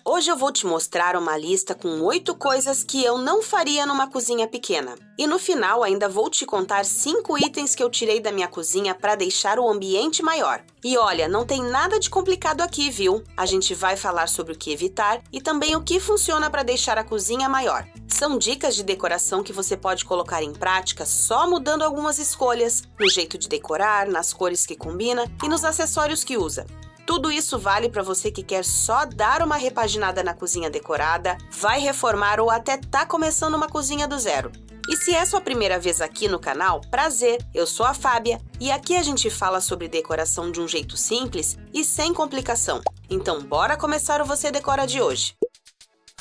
Hoje eu vou te mostrar uma lista com 8 coisas que eu não faria numa cozinha pequena. E no final ainda vou te contar 5 itens que eu tirei da minha cozinha para deixar o ambiente maior. E olha, não tem nada de complicado aqui, viu? A gente vai falar sobre o que evitar e também o que funciona para deixar a cozinha maior. São dicas de decoração que você pode colocar em prática só mudando algumas escolhas, no jeito de decorar, nas cores que combina e nos acessórios que usa. Tudo isso vale para você que quer só dar uma repaginada na cozinha decorada, vai reformar ou até tá começando uma cozinha do zero. E se é sua primeira vez aqui no canal, prazer, eu sou a Fábia e aqui a gente fala sobre decoração de um jeito simples e sem complicação. Então bora começar o Você Decora de hoje.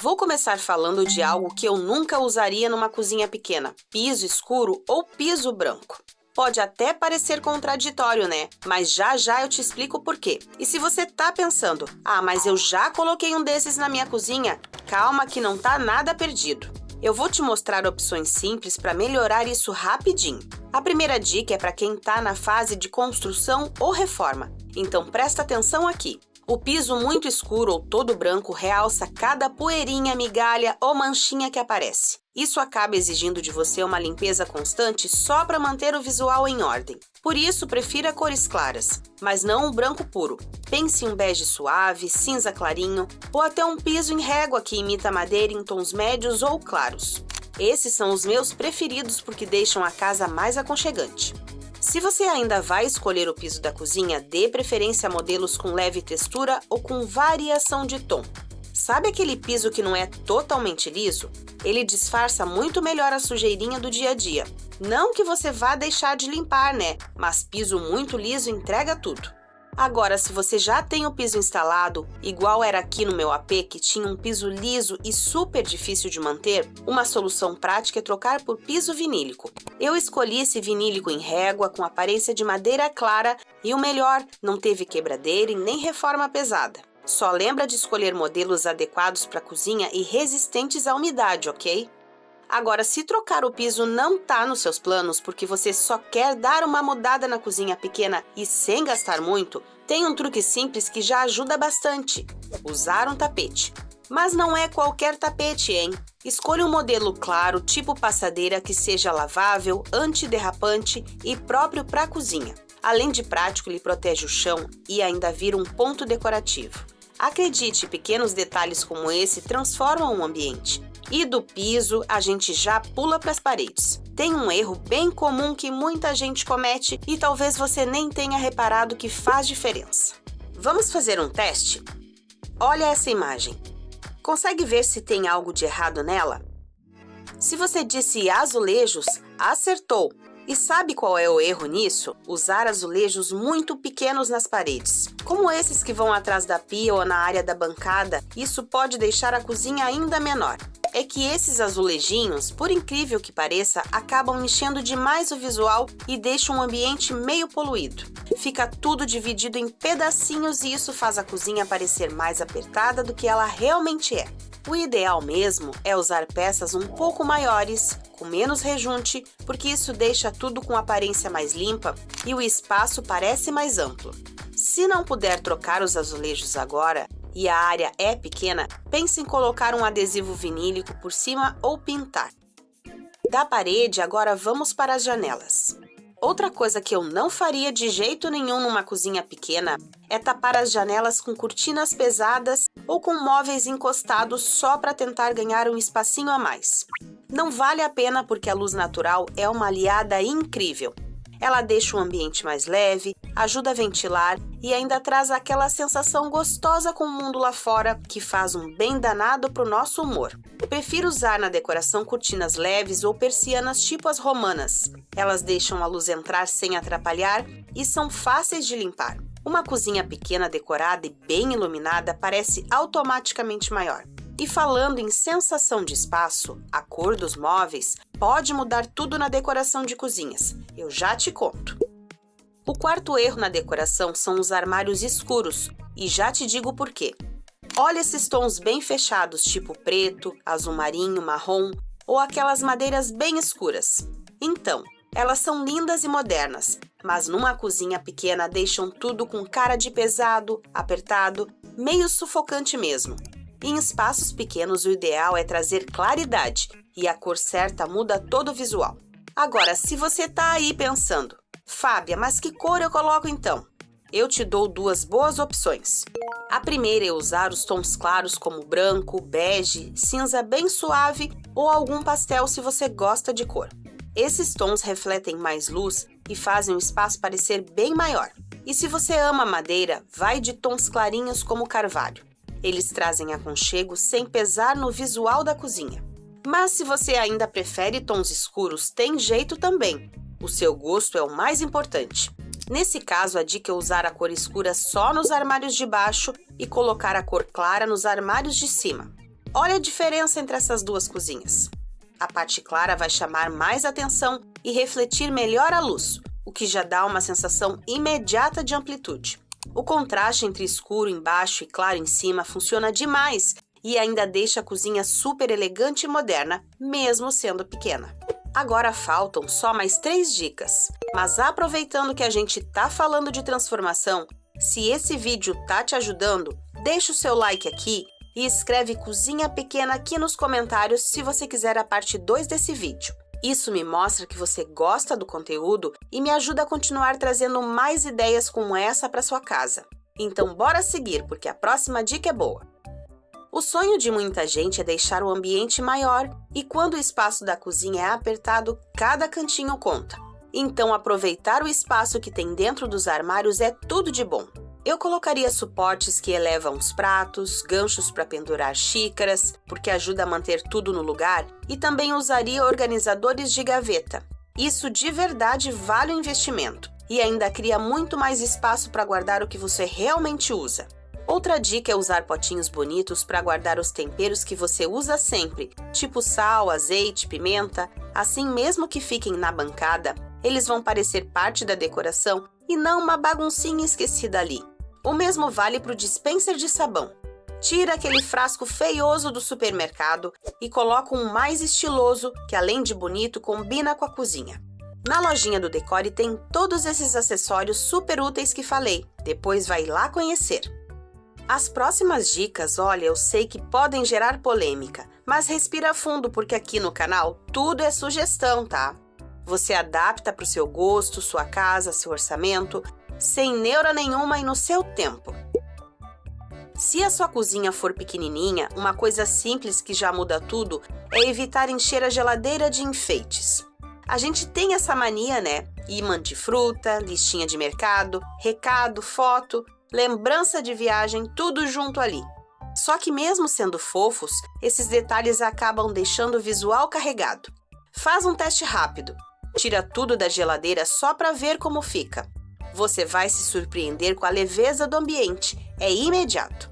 Vou começar falando de algo que eu nunca usaria numa cozinha pequena, piso escuro ou piso branco. Pode até parecer contraditório, né? Mas já eu te explico o porquê. E se você tá pensando, mas eu já coloquei um desses na minha cozinha, calma que não tá nada perdido. Eu vou te mostrar opções simples para melhorar isso rapidinho. A primeira dica é para quem tá na fase de construção ou reforma. Então presta atenção aqui. O piso muito escuro ou todo branco realça cada poeirinha, migalha ou manchinha que aparece. Isso acaba exigindo de você uma limpeza constante só para manter o visual em ordem. Por isso, prefira cores claras, mas não o branco puro. Pense em um bege suave, cinza clarinho ou até um piso em régua que imita madeira em tons médios ou claros. Esses são os meus preferidos porque deixam a casa mais aconchegante. Se você ainda vai escolher o piso da cozinha, dê preferência a modelos com leve textura ou com variação de tom. Sabe aquele piso que não é totalmente liso? Ele disfarça muito melhor a sujeirinha do dia a dia. Não que você vá deixar de limpar, né? Mas piso muito liso entrega tudo. Agora, se você já tem o piso instalado, igual era aqui no meu AP, que tinha um piso liso e super difícil de manter, uma solução prática é trocar por piso vinílico. Eu escolhi esse vinílico em régua com aparência de madeira clara e o melhor, não teve quebradeira e nem reforma pesada. Só lembra de escolher modelos adequados para a cozinha e resistentes à umidade, ok? Agora, se trocar o piso não tá nos seus planos porque você só quer dar uma mudada na cozinha pequena e sem gastar muito, tem um truque simples que já ajuda bastante: usar um tapete. Mas não é qualquer tapete, hein? Escolha um modelo claro, tipo passadeira, que seja lavável, antiderrapante e próprio para a cozinha. Além de prático, ele protege o chão e ainda vira um ponto decorativo. Acredite, pequenos detalhes como esse transformam o ambiente. E do piso, a gente já pula para as paredes. Tem um erro bem comum que muita gente comete e talvez você nem tenha reparado que faz diferença. Vamos fazer um teste? Olha essa imagem. Consegue ver se tem algo de errado nela? Se você disse azulejos, acertou. E sabe qual é o erro nisso? Usar azulejos muito pequenos nas paredes. Como esses que vão atrás da pia ou na área da bancada, isso pode deixar a cozinha ainda menor. É que esses azulejinhos, por incrível que pareça, acabam enchendo demais o visual e deixam o ambiente meio poluído. Fica tudo dividido em pedacinhos e isso faz a cozinha parecer mais apertada do que ela realmente é. O ideal mesmo é usar peças um pouco maiores, com menos rejunte, porque isso deixa tudo com aparência mais limpa e o espaço parece mais amplo. Se não puder trocar os azulejos agora e a área é pequena, pense em colocar um adesivo vinílico por cima ou pintar. Da parede, agora vamos para as janelas. Outra coisa que eu não faria de jeito nenhum numa cozinha pequena é tapar as janelas com cortinas pesadas ou com móveis encostados só para tentar ganhar um espacinho a mais. Não vale a pena porque a luz natural é uma aliada incrível. Ela deixa o ambiente mais leve, ajuda a ventilar e ainda traz aquela sensação gostosa com o mundo lá fora que faz um bem danado para o nosso humor. Eu prefiro usar na decoração cortinas leves ou persianas tipo as romanas. Elas deixam a luz entrar sem atrapalhar e são fáceis de limpar. Uma cozinha pequena decorada e bem iluminada parece automaticamente maior. E falando em sensação de espaço, a cor dos móveis pode mudar tudo na decoração de cozinhas. Eu já te conto. O quarto erro na decoração são os armários escuros, e já te digo por quê. Olha esses tons bem fechados, tipo preto, azul marinho, marrom, ou aquelas madeiras bem escuras. Então, elas são lindas e modernas, mas numa cozinha pequena deixam tudo com cara de pesado, apertado, meio sufocante mesmo. Em espaços pequenos, o ideal é trazer claridade e a cor certa muda todo o visual. Agora, se você tá aí pensando, Fábia, mas que cor eu coloco então? Eu te dou duas boas opções. A primeira é usar os tons claros como branco, bege, cinza bem suave ou algum pastel se você gosta de cor. Esses tons refletem mais luz e fazem o espaço parecer bem maior. E se você ama madeira, vai de tons clarinhos como carvalho. Eles trazem aconchego sem pesar no visual da cozinha. Mas se você ainda prefere tons escuros, tem jeito também. O seu gosto é o mais importante. Nesse caso, a dica é usar a cor escura só nos armários de baixo e colocar a cor clara nos armários de cima. Olha a diferença entre essas duas cozinhas. A parte clara vai chamar mais atenção e refletir melhor a luz, o que já dá uma sensação imediata de amplitude. O contraste entre escuro embaixo e claro em cima funciona demais e ainda deixa a cozinha super elegante e moderna, mesmo sendo pequena. Agora faltam só mais 3 dicas, mas aproveitando que a gente tá falando de transformação, se esse vídeo tá te ajudando, deixa o seu like aqui e escreve Cozinha Pequena aqui nos comentários se você quiser a parte 2 desse vídeo. Isso me mostra que você gosta do conteúdo e me ajuda a continuar trazendo mais ideias como essa para sua casa. Então bora seguir, porque a próxima dica é boa. O sonho de muita gente é deixar o ambiente maior e quando o espaço da cozinha é apertado, cada cantinho conta. Então aproveitar o espaço que tem dentro dos armários é tudo de bom. Eu colocaria suportes que elevam os pratos, ganchos para pendurar xícaras, porque ajuda a manter tudo no lugar, e também usaria organizadores de gaveta. Isso de verdade vale o investimento e ainda cria muito mais espaço para guardar o que você realmente usa. Outra dica é usar potinhos bonitos para guardar os temperos que você usa sempre, tipo sal, azeite, pimenta. Assim, mesmo que fiquem na bancada, eles vão parecer parte da decoração e não uma baguncinha esquecida ali. O mesmo vale para o dispenser de sabão. Tira aquele frasco feioso do supermercado e coloca um mais estiloso, que além de bonito, combina com a cozinha. Na lojinha do Decore tem todos esses acessórios super úteis que falei. Depois vai lá conhecer. As próximas dicas, olha, eu sei que podem gerar polêmica, mas respira fundo porque aqui no canal tudo é sugestão, tá? Você adapta para o seu gosto, sua casa, seu orçamento, sem neura nenhuma e no seu tempo. Se a sua cozinha for pequenininha, uma coisa simples que já muda tudo é evitar encher a geladeira de enfeites. A gente tem essa mania, né? Imã de fruta, listinha de mercado, recado, foto, lembrança de viagem, tudo junto ali. Só que mesmo sendo fofos, esses detalhes acabam deixando o visual carregado. Faz um teste rápido. Tira tudo da geladeira só para ver como fica. Você vai se surpreender com a leveza do ambiente. É imediato.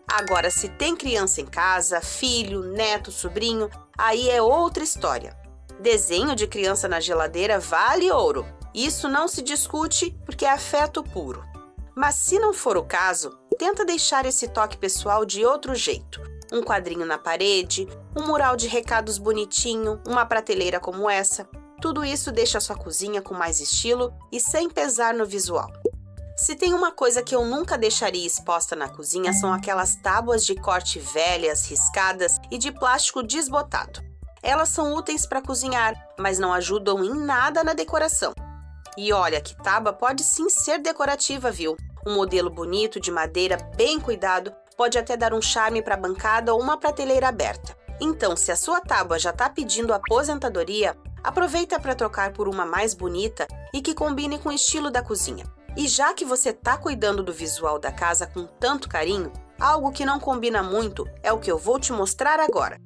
Agora, se tem criança em casa, filho, neto, sobrinho, aí é outra história. Desenho de criança na geladeira vale ouro. Isso não se discute porque é afeto puro. Mas se não for o caso, tenta deixar esse toque pessoal de outro jeito. Um quadrinho na parede, um mural de recados bonitinho, uma prateleira como essa. Tudo isso deixa a sua cozinha com mais estilo e sem pesar no visual. Se tem uma coisa que eu nunca deixaria exposta na cozinha são aquelas tábuas de corte velhas, riscadas e de plástico desbotado. Elas são úteis para cozinhar, mas não ajudam em nada na decoração. E olha que tábua pode sim ser decorativa, viu? Um modelo bonito de madeira bem cuidado pode até dar um charme para a bancada ou uma prateleira aberta. Então, se a sua tábua já está pedindo aposentadoria, aproveita para trocar por uma mais bonita e que combine com o estilo da cozinha. E já que você está cuidando do visual da casa com tanto carinho, algo que não combina muito é o que eu vou te mostrar agora.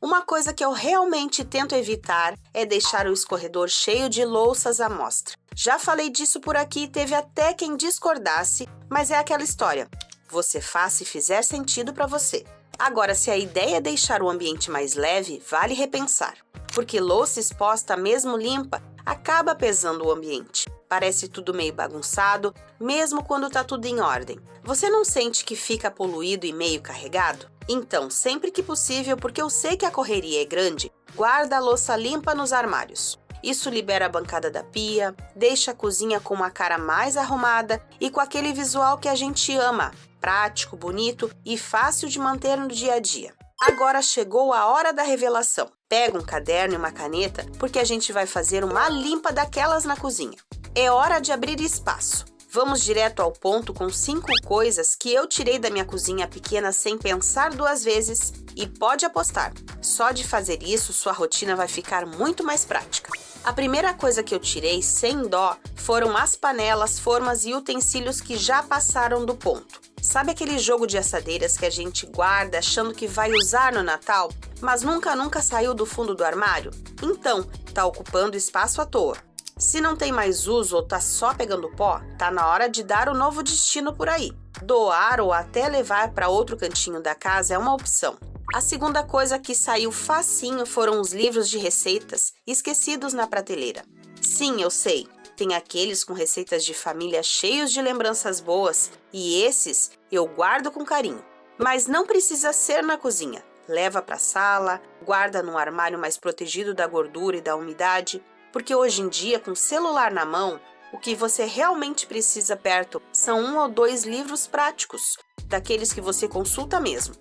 Uma coisa que eu realmente tento evitar é deixar o escorredor cheio de louças à mostra. Já falei disso por aqui e teve até quem discordasse, mas é aquela história. Você faz se fizer sentido para você. Agora, se a ideia é deixar o ambiente mais leve, vale repensar. Porque louça exposta, mesmo limpa, acaba pesando o ambiente. Parece tudo meio bagunçado, mesmo quando tá tudo em ordem. Você não sente que fica poluído e meio carregado? Então, sempre que possível, porque eu sei que a correria é grande, guarda a louça limpa nos armários. Isso libera a bancada da pia, deixa a cozinha com uma cara mais arrumada e com aquele visual que a gente ama, prático, bonito e fácil de manter no dia a dia. Agora chegou a hora da revelação. Pega um caderno e uma caneta, porque a gente vai fazer uma limpa daquelas na cozinha. É hora de abrir espaço. Vamos direto ao ponto com 5 coisas que eu tirei da minha cozinha pequena sem pensar 2 vezes e pode apostar, só de fazer isso sua rotina vai ficar muito mais prática. A primeira coisa que eu tirei sem dó foram as panelas, formas e utensílios que já passaram do ponto. Sabe aquele jogo de assadeiras que a gente guarda achando que vai usar no Natal, mas nunca saiu do fundo do armário? Então, tá ocupando espaço à toa. Se não tem mais uso ou tá só pegando pó, tá na hora de dar o novo destino por aí. Doar ou até levar para outro cantinho da casa é uma opção. A segunda coisa que saiu facinho foram os livros de receitas esquecidos na prateleira. Sim, eu sei, tem aqueles com receitas de família cheios de lembranças boas e esses eu guardo com carinho. Mas não precisa ser na cozinha. Leva para a sala, guarda num armário mais protegido da gordura e da umidade, porque hoje em dia, com o celular na mão, o que você realmente precisa perto são 1 ou 2 livros práticos, daqueles que você consulta mesmo.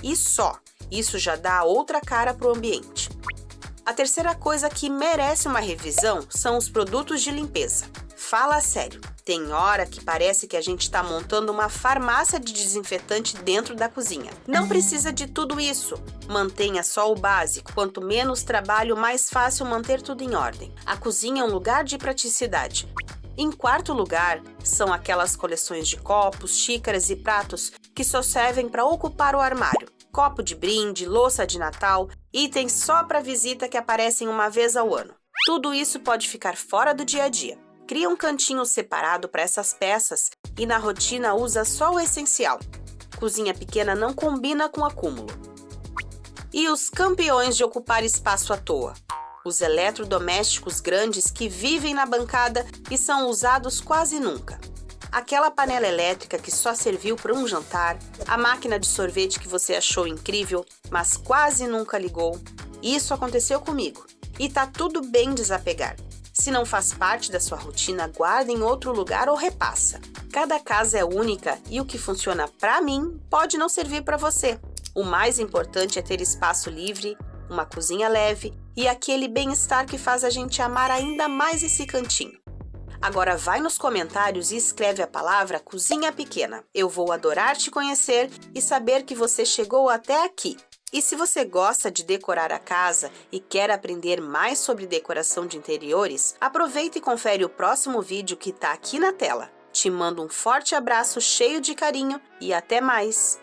E só, isso já dá outra cara para o ambiente. A terceira coisa que merece uma revisão são os produtos de limpeza. Fala sério, tem hora que parece que a gente está montando uma farmácia de desinfetante dentro da cozinha. Não precisa de tudo isso. Mantenha só o básico. Quanto menos trabalho, mais fácil manter tudo em ordem. A cozinha é um lugar de praticidade. Em quarto lugar, são aquelas coleções de copos, xícaras e pratos que só servem para ocupar o armário. Copo de brinde, louça de Natal, itens só para visita que aparecem uma vez ao ano. Tudo isso pode ficar fora do dia a dia. Cria um cantinho separado para essas peças e na rotina usa só o essencial. Cozinha pequena não combina com acúmulo. E os campeões de ocupar espaço à toa? Os eletrodomésticos grandes que vivem na bancada e são usados quase nunca. Aquela panela elétrica que só serviu para um jantar, a máquina de sorvete que você achou incrível, mas quase nunca ligou. Isso aconteceu comigo. E tá tudo bem desapegar. Se não faz parte da sua rotina, guarda em outro lugar ou repassa. Cada casa é única e o que funciona para mim pode não servir para você. O mais importante é ter espaço livre, uma cozinha leve e aquele bem-estar que faz a gente amar ainda mais esse cantinho. Agora vai nos comentários e escreve a palavra cozinha pequena. Eu vou adorar te conhecer e saber que você chegou até aqui. E se você gosta de decorar a casa e quer aprender mais sobre decoração de interiores, aproveita e confere o próximo vídeo que está aqui na tela. Te mando um forte abraço cheio de carinho e até mais!